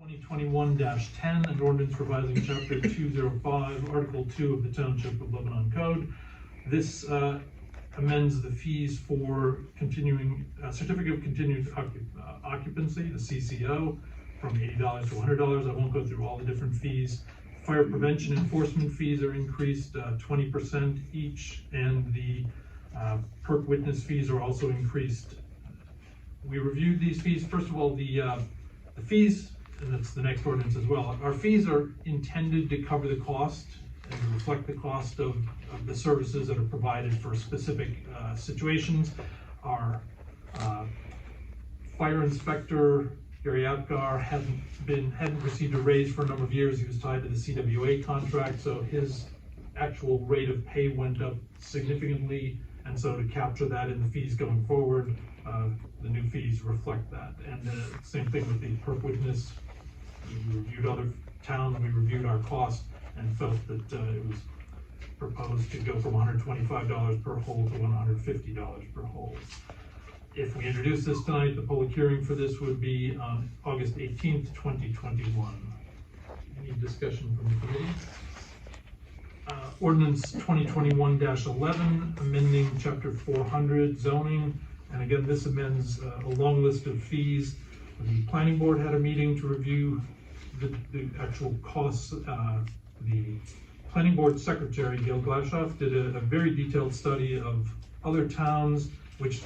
2021-10, an ordinance revising chapter 205, article 2 of the Township of Lebanon Code. This amends the fees for continuing certificate of continued occupancy, the CCO, from $80 to $100. I won't go through all the different fees. Fire prevention enforcement fees are increased 20% each, and the perk witness fees are also increased. We reviewed these fees. First of all, the fees, and that's the next ordinance as well. Our fees are intended to cover the cost and to reflect the cost of the services that are provided for specific situations. Our fire inspector, Gary Apgar, hadn't received a raise for a number of years. He was tied to the CWA contract, so his actual rate of pay went up significantly, and so to capture that in the fees going forward, the new fees reflect that. And same thing with the perk witness. We reviewed other towns, we reviewed our costs, and felt that it was proposed to go from $125 per hold to $150 per hold. If we introduce this tonight, the public hearing for this would be on August 18th, 2021. Any discussion from the committee? Ordinance 2021-11, amending chapter 400 zoning. And again, this amends a long list of fees. The planning board had a meeting to review the actual costs. The planning board secretary, Gail Glashoff, did a very detailed study of other towns, which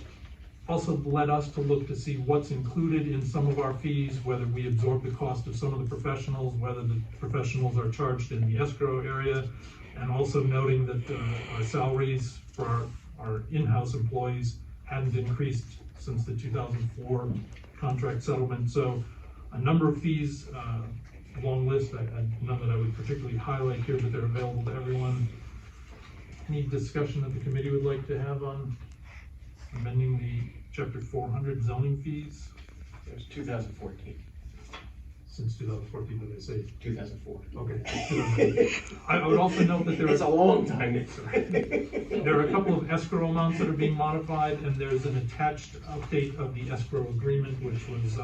also led us to look to see what's included in some of our fees, whether we absorb the cost of some of the professionals, whether the professionals are charged in the escrow area, and also noting that our salaries for our in-house employees hadn't increased since the 2004 contract settlement. So a number of fees, a long list, none that I would particularly highlight here, but they're available to everyone. Any discussion that the committee would like to have on amending the chapter 400 zoning fees? It was 2014. Since 2014, did I say? 2004. Okay. I would also note that It's a long time. There are a couple of escrow amounts that are being modified, and there's an attached update of the escrow agreement, which was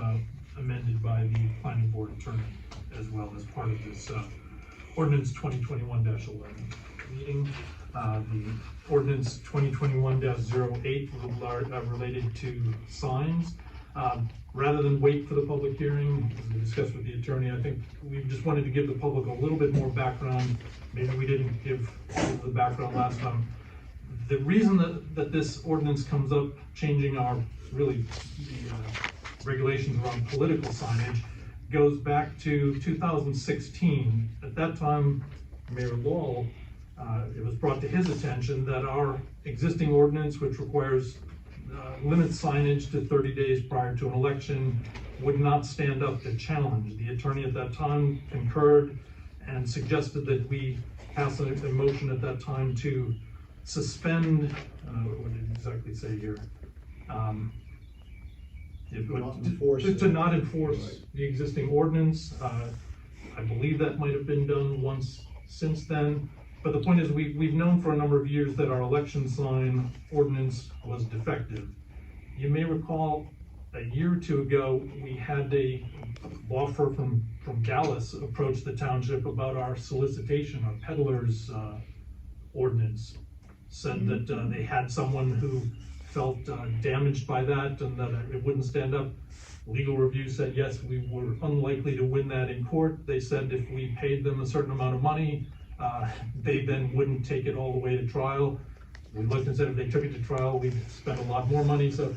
amended by the planning board attorney as well as part of this ordinance 2021-11 meeting. The ordinance 2021-08 related to signs. Rather than wait for the public hearing, as we discussed with the attorney, I think we just wanted to give the public a little bit more background. Maybe we didn't give the background last time. The reason that this ordinance comes up, changing our the regulations around political signage, goes back to 2016. At that time, Mayor Lowell, it was brought to his attention that our existing ordinance, which requires limits signage to 30 days prior to an election, would not stand up to challenge. The attorney at that time concurred and suggested that we pass a motion at that time to suspend, what did it exactly say here? To not enforce the existing ordinance. I believe that might have been done once since then. But the point is, we've known for a number of years that our election sign ordinance was defective. You may recall a year or two ago, we had a law firm from Dallas approach the township about our solicitation, our peddler's ordinance. Said that they had someone who felt damaged by that and that it wouldn't stand up. Legal review said, yes, we were unlikely to win that in court. They said if we paid them a certain amount of money, they then wouldn't take it all the way to trial. We looked and said if they took it to trial, we'd spend a lot more money. So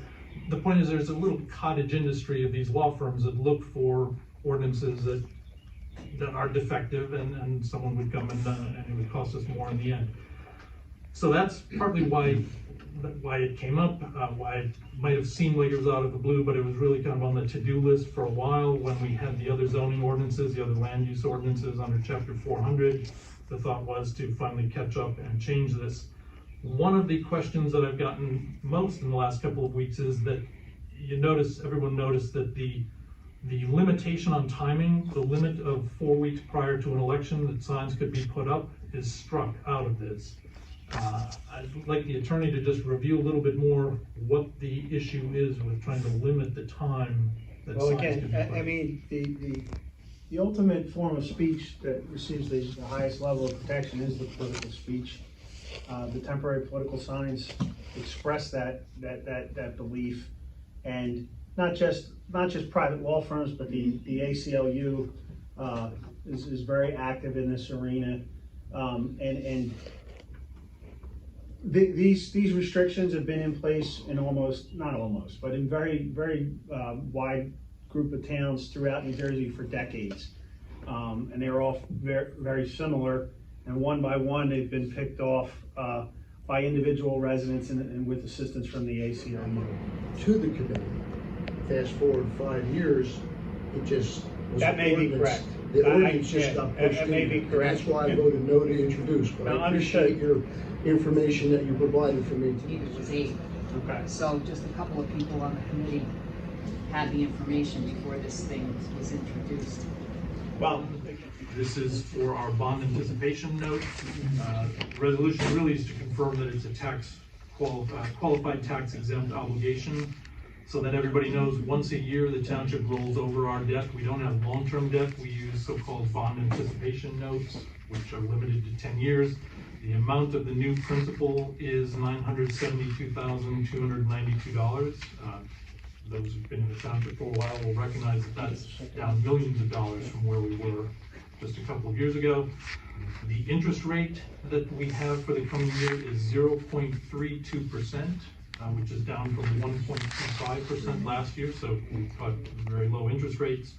the point is, there's a little cottage industry of these law firms that look for ordinances that are defective, and someone would come and it would cost us more in the end. So that's partly why it came up, why it might have seemed like it was out of the blue, but it was really kind of on the to-do list for a while when we had the other zoning ordinances, the other land use ordinances under chapter 400. The thought was to finally catch up and change this. One of the questions that I've gotten most in the last couple of weeks is that everyone noticed that the limitation on timing, the limit of 4 weeks prior to an election that signs could be put up, is struck out of this. I'd like the attorney to just review a little bit more what the issue is with trying to limit the time that Well, signs again, can be put up. I mean, The ultimate form of speech that receives the highest level of protection is the political speech. The temporary political signs express that belief, and not just private law firms, but the ACLU is very active in this arena, and these restrictions have been in place in but in very wide group of towns throughout New Jersey for decades, and they're all very similar. And one by one, they've been picked off by individual residents and with assistance from the ACLU. To the committee. Fast forward 5 years, it just was. That may be correct. The ordinance just got pushed that in. may be correct. That's why I voted no to introduce, but No, I appreciate understood. your information that you provided for me. It was 8. Okay. So just a couple of people on the committee had the information before this thing was introduced. Well, This is for our bond anticipation note. The resolution really is to confirm that it's a qualified tax exempt obligation, so that everybody knows once a year the township rolls over our debt. We don't have long-term debt. We use so-called bond anticipation notes, which are limited to 10 years. The amount of the new principal is $972,292. Those who've been in the township for a while will recognize that that's down millions of dollars from where we were just a couple of years ago. The interest rate that we have for the coming year is 0.32%, which is down from 1.25% last year, so we've got very low interest rates.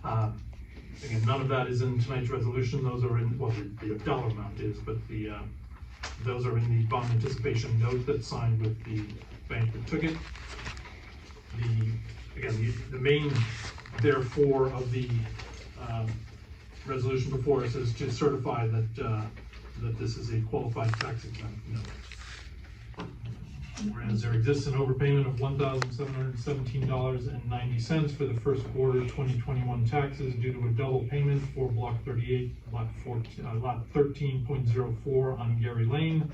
Again, none of that is in tonight's resolution. Those are in, well, the dollar amount is, but those are in the bond anticipation note that's signed with the bank that took it. The main, therefore, of the resolution before us is to certify that that this is a qualified tax exempt note. Whereas there exists an overpayment of $1,717.90 for the first quarter 2021 taxes due to a double payment for Block 38, Lot 13.04 on Gary Lane,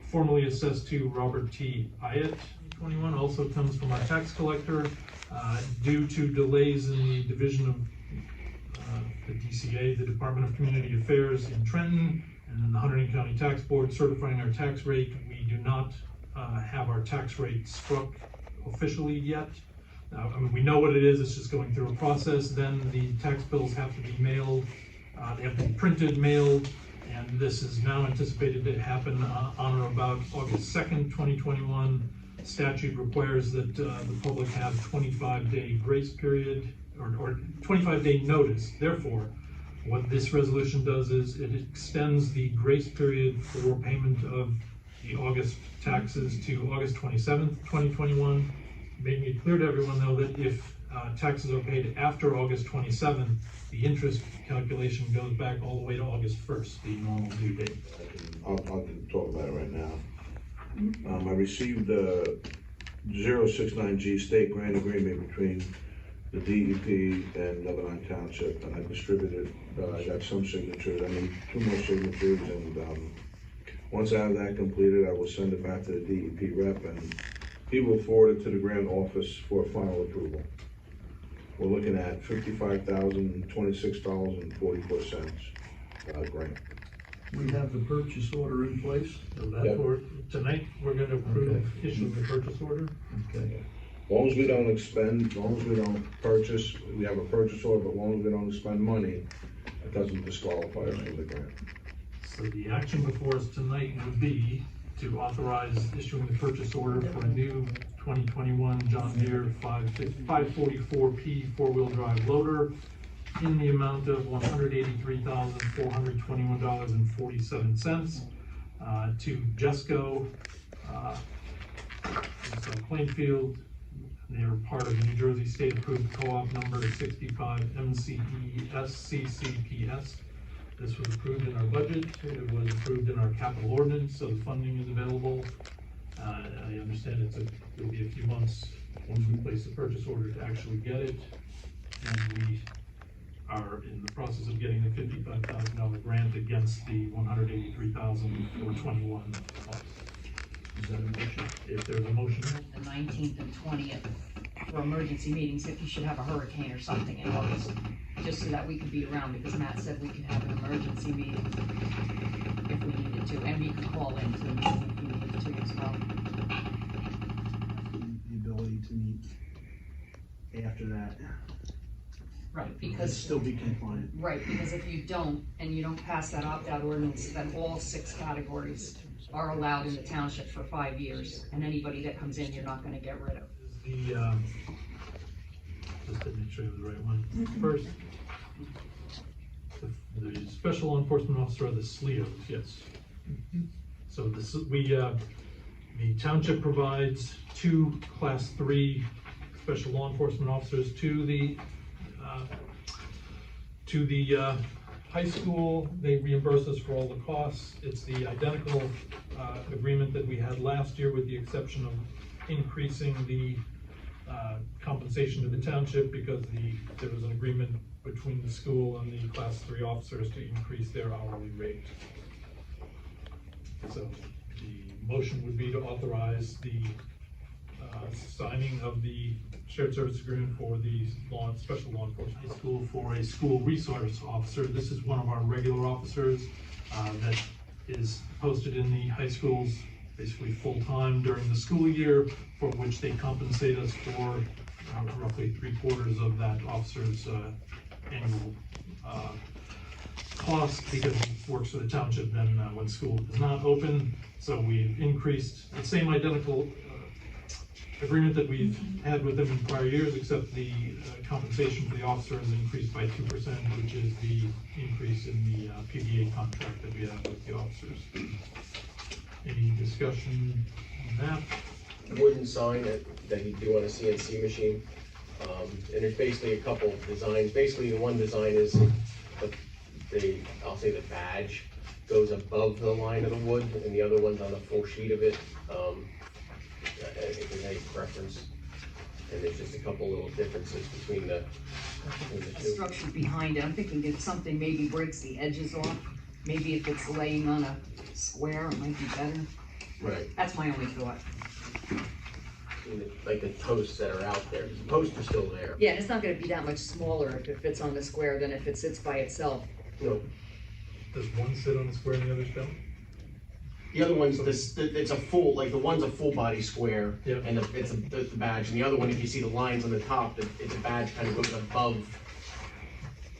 formerly assessed to Robert T. Ayat. 21 also comes from our tax collector due to delays in the division of the DCA, the Department of Community Affairs in Trenton, and then the Hunterdon County Tax Board certifying our tax rate. We do not have our tax rate struck officially yet. I mean, we know what it is, it's just going through a process. Then the tax bills have to be mailed, they have to be printed, mailed, and this is now anticipated to happen on or about August 2nd, 2021. Statute requires that the public have 25-day grace period or 25-day notice. Therefore, what this resolution does is it extends the grace period for payment of the August taxes to August 27th, 2021. Making it clear to everyone, though, that if taxes are paid after August 27th, the interest calculation goes back all the way to August 1st, the normal due date. I'll talk about it right now. I received a 069G state grant agreement between the DEP and Lebanon Township, and I distributed, I got some signatures. I need 2 more signatures, and once I have that completed, I will send it back to the DEP rep, and he will forward it to the grant office for final approval. We're looking at $55,026.44 grant. We have the purchase order in place. So therefore, tonight, we're gonna approve issuing the purchase order. Okay. As long as we don't expend, as long as we don't purchase, we have a purchase order, but as long as we don't expend money, it doesn't disqualify us from the grant. So the action before us tonight would be to authorize issuing the purchase order for a new 2021 John Deere 544P four-wheel drive loader in the amount of $183,421.47 to Jesco, Plainfield. They're part of the New Jersey State Approved Co-op number 65 MCESCCPS. This was approved in our budget. It was approved in our capital ordinance, so the funding is available. I understand it'll be a few months once we place the purchase order to actually get it. And we are in the process of getting the $55,000 grant against the $183,421. Is that a motion? If there's a motion. The 19th and 20th for emergency meetings if you should have a hurricane or something in August, just so that we could be around, because Matt said we could have an emergency meeting if we needed to, and we could call into the meeting if we needed to as well. The ability to meet after that, Right, and because, still be compliant. right, because if you don't, and you don't pass that opt-out ordinance, then all 6 categories are allowed in the township for 5 years, and anybody that comes in, you're not gonna get rid of. The, just to make sure I have the right one. First, the special law enforcement officer are the SLEOs, yes. So this, the township provides 2 class 3 special law enforcement officers to the high school. They reimburse us for all the costs. It's the identical agreement that we had last year, with the exception of increasing the compensation to the township, because there was an agreement between the school and the class 3 officers to increase their hourly rate. So the motion would be to authorize the signing of the shared service agreement for the special law enforcement school for a school resource officer. This is one of our regular officers that is posted in the high schools basically full-time during the school year, for which they compensate us for roughly 3/4 of that officer's annual cost, because he works for the township then when school is not open. So we've increased the same identical agreement that we've had with them in prior years, except the compensation for the officer is increased by 2%, which is the increase in the PDA contract that we have with the officers. Any discussion on that? Wooden sign that you do on a CNC machine. And there's basically a couple designs. Basically, the one design is I'll say the badge goes above the line of the wood, and the other one's on the full sheet of it. If there's any preference, and there's just a couple little differences between the two. Structure behind it, I'm thinking if something maybe breaks the edges off, maybe if it's laying on a square, it might be better. Right. That's my only thought. Like the posts that are out there, the posts are still there. Yeah, it's not gonna be that much smaller if it fits on the square than if it sits by itself. No, Does one sit on the square and the others don't? the other one's it's a full, like the one's a full body square, Yeah. and it's the badge, and the other one, if you see the lines on the top, it's a badge kind of goes above.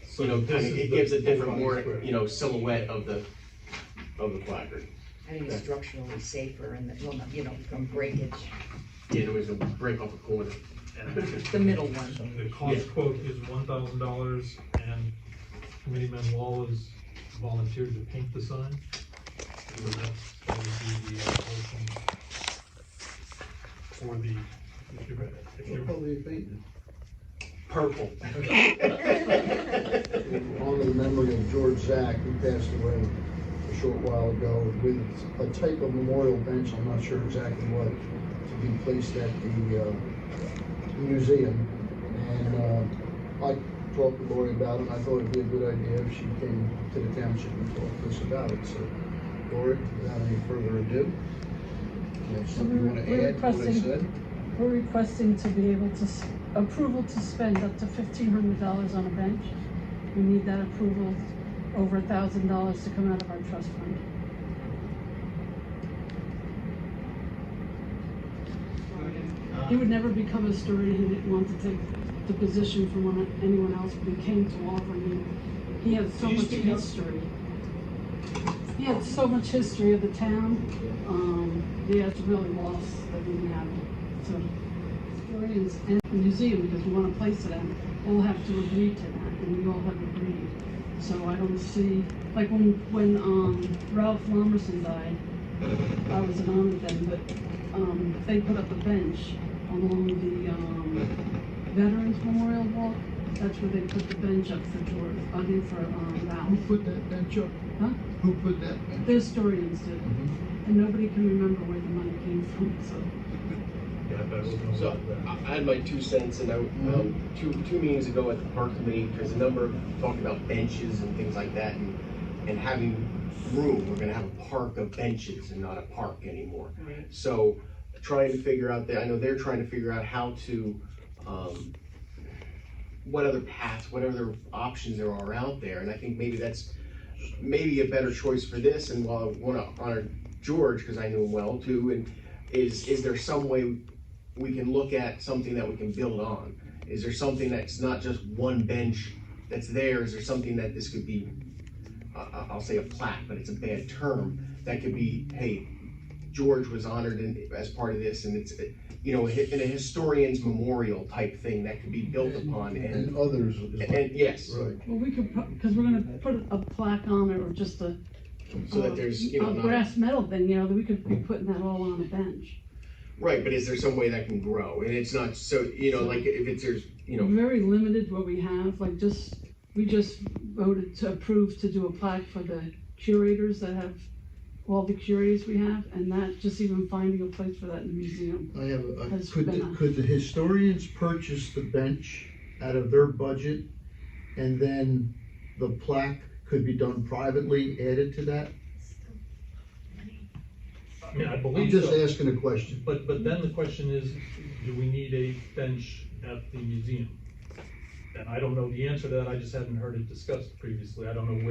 So You know, this kind is of, it the gives a full different, body more, square. you know, silhouette of the placard. I think it's structurally safer and it will not, from breakage. Yeah, nobody's gonna break off a corner. The middle one. The cost quote is $1,000, and Committeeman Wallace volunteered to paint the sign. So that would be the motion for the, if you're Probably painted. Purple. Honor the memory of George Zach, who passed away a short while ago, with a type of memorial bench, I'm not sure exactly what, to be placed at the museum. And I talked to Lori about it, and I thought it'd be a good idea if she came to the township and talked to us about it. So, Lori, without any further ado, you have something you want to add to what I said? We're requesting to be able to, approval to spend up to $1,500 on a bench. We need that approval, over $1,000 to come out of our trust fund. He would never become a historian. He didn't want to take the position from anyone else, but he came to Auburn. He had so much history. He had so much history of the town. He has really lost that we have. So historians and the museum, because we want to place it in, all have to agree to that, and we all have agreed. So I don't see, like when Ralph Lomerson died, I was an honor then, but they put up a bench along the Veterans Memorial Walk. That's where they put the bench up for George, for Ralph. Who put that bench up? Huh? Who put that bench? The historians did. And nobody can remember where the money came from, so. So I had my 2 cents, and two meetings ago at the park committee, there's a number of talking about benches and things like that, and having room. We're gonna have a park of benches and not a park anymore. Right. So trying to figure out I know they're trying to figure out how to what other paths, what other options there are out there, and I think maybe that's maybe a better choice for this. And while I wanna honor George, because I knew him well too, and is there some way we can look at something that we can build on? Is there something that's not just one bench that's there? Is there something that this could be, I'll say a plaque, but it's a bad term, that could be, hey, George was honored as part of this, and it's, you know, in a historian's memorial type thing that could be built upon, And others. and yes, Right. Well, we could, because we're gonna put a plaque on it, or just a, so that there's, you know, a not, brass metal thing, you know, that we could be putting that all on a bench. right, but is there some way that can grow? And it's not so, you know, like if it's, there's, you know, Very limited what we have, like we just voted to approve to do a plaque for the curators that have, all the curators we have, and that, just even finding a place for that in the museum. I have, Has could the historians purchase the bench out of their budget, and then the plaque could be done privately, added to that? I mean, I I'm believe just so, asking a question. but then the question is, do we need a bench at the museum? And I don't know the answer to that, I just hadn't heard it discussed previously, I don't know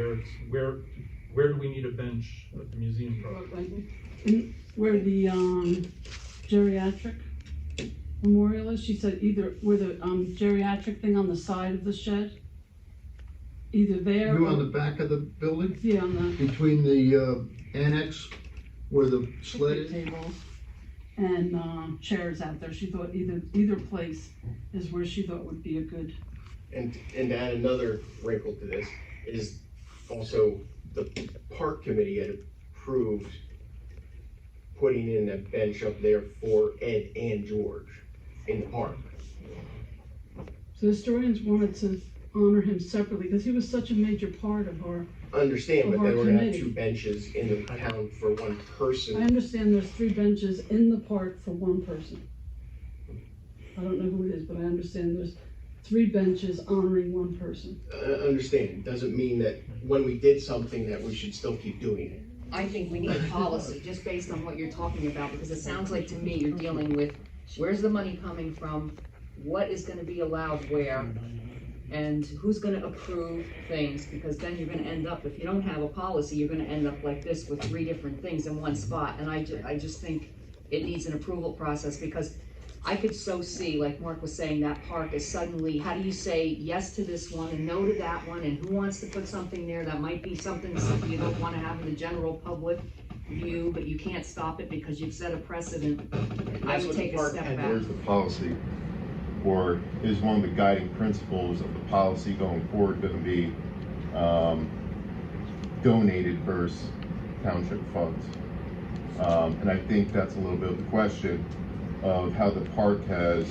where do we need a bench at the museum property? And where the geriatric memorial is, she said either where the geriatric thing on the side of the shed, either there. You on or- the back of the building, Yeah, on the between the annex where the sled is? tables and chairs out there. She thought either place is where she thought would be a good. and to add another wrinkle to this, is also the park committee had approved putting in a bench up there for Ed and George in the park. So historians wanted to honor him separately because he was such a major part of our. Understand, but Of our then we're gonna have committee. 2 benches in the town for one I person. understand there's 3 benches in the park for one person. I don't know who it is, but I understand there's 3 benches honoring one person. Understand, doesn't mean that when we did something that we should still keep doing it. I think we need a policy, just based on what you're talking about, because it sounds like to me you're dealing with, where's the money coming from? What is gonna be allowed where? And who's gonna approve things? Because then you're gonna end up, if you don't have a policy, you're gonna end up like this with 3 different things in one spot. And I just think it needs an approval process, because I could so see, like Mark was saying, that park is suddenly, how do you say yes to this one and no to that one, and who wants to put something there that might be something you don't wanna have in the general public view, but you can't stop it because you've set a precedent. I That's would what the take a park step had. back. Where's the policy, or is one of the guiding principles of the policy going forward gonna be donated versus township funds? And I think that's a little bit of the question of how the park has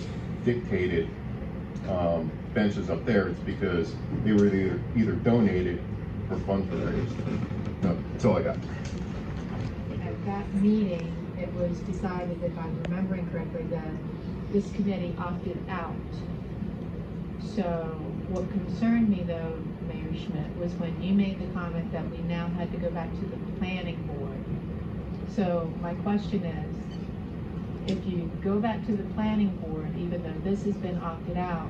dictated benches up there. It's because they were either donated or funds were raised. No, that's all I got. At that meeting, it was decided, if I'm remembering correctly, that this committee opted out. So what concerned me though, Mayor Schmidt, was when you made the comment that we now had to go back to the planning board. So my question is, if you go back to the planning board, even though this has been opted out,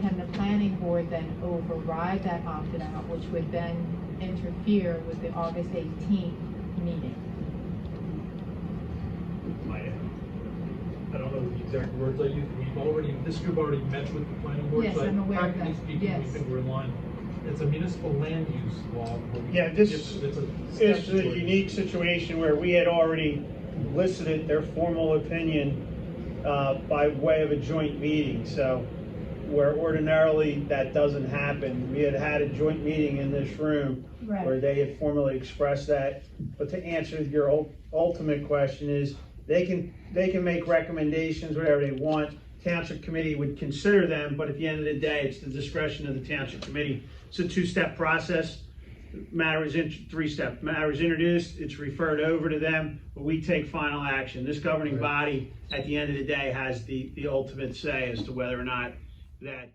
can the planning board then override that opted out, which would then interfere with the August 18th meeting? I don't know the exact words I used, this group already met with the planning board, Yes, so I'm aware of practically that. speaking, we Yes. think we're in line. It's a municipal land use law. where we- Yeah, this it's a It's a statutory- unique situation where we had already elicited their formal opinion by way of a joint meeting, so where ordinarily that doesn't happen. We had had a joint meeting in this room where they had formally expressed that. But to answer your ultimate question is, they can make recommendations, whatever they want. Township committee would consider them, but at the end of the day, it's the discretion of the township committee. It's a 2-step process. Matter is 3-step. Matter is introduced, it's referred over to them, but we take final action. This governing body, at the end of the day, has the ultimate say as to whether or not that.